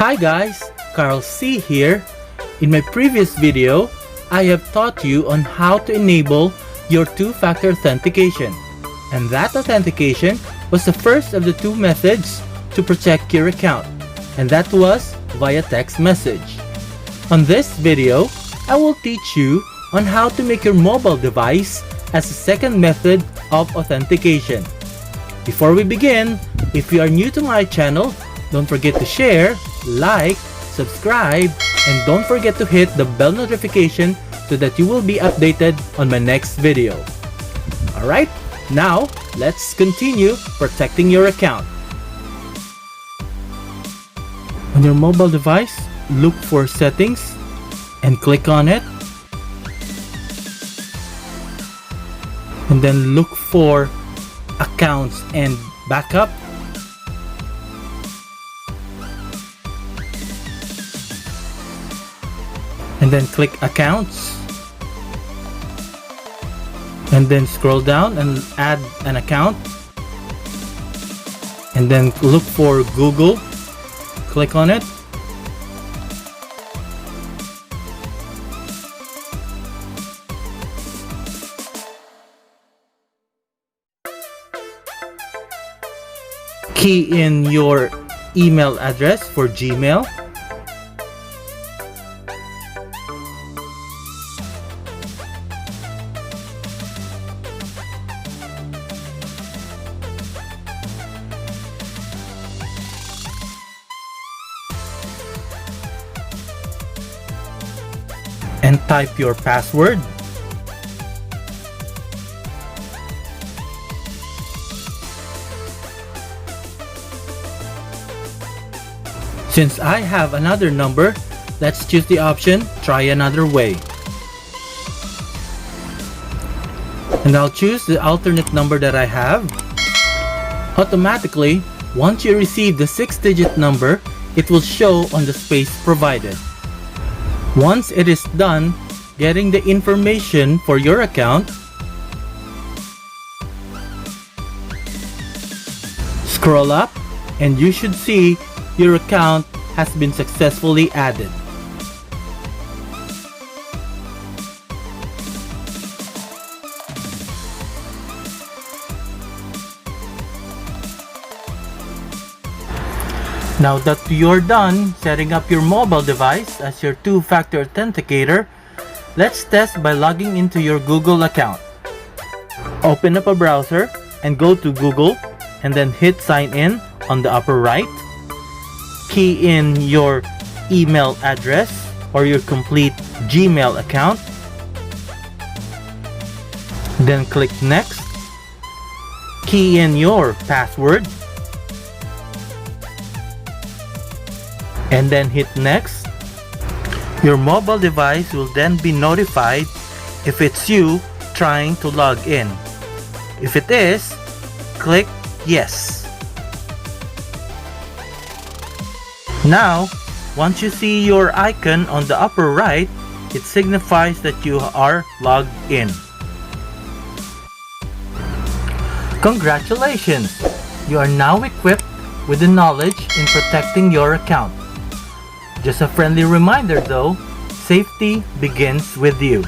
Hi guys, Carl C here. In my previous video, I have taught you on how to enable your two-factor authentication. And that authentication was the first of the two methods to protect your account, and that was via text message. On this video, I will teach you on how to make your mobile device as a second method of authentication. Before we begin, if you are new to my channel, don't forget to share, like, subscribe, and don't forget to hit the bell notification so that you will be updated on my next video. Alright, now let's continue protecting your account. On your mobile device, look for Settings and click on it. And then look for Accounts and Backup. And then click Accounts. And then scroll down and add an account. And then look for Google. Click on it. Key in your email address for Gmail. And type your password. Since I have another number, let's choose the option Try Another Way. And I'll choose the alternate number that I have. Automatically, once you receive the 6-digit number, it will show on the space provided. Once it is done getting the information for your account, scroll up and you should see your account has been successfully added. Now that you're done setting up your mobile device as your two-factor authenticator, let's test by logging into your Google account. Open up a browser and go to Google and then hit Sign In on the upper right. Key in your email address or your complete Gmail account. Then click Next. Key in your password. And then hit Next. Your mobile device will then be notified if it's you trying to log in. If it is, click Yes. Now, once you see your icon on the upper right, it signifies that you are logged in. Congratulations! You are now equipped with the knowledge in protecting your account. Just a friendly reminder though, safety begins with you.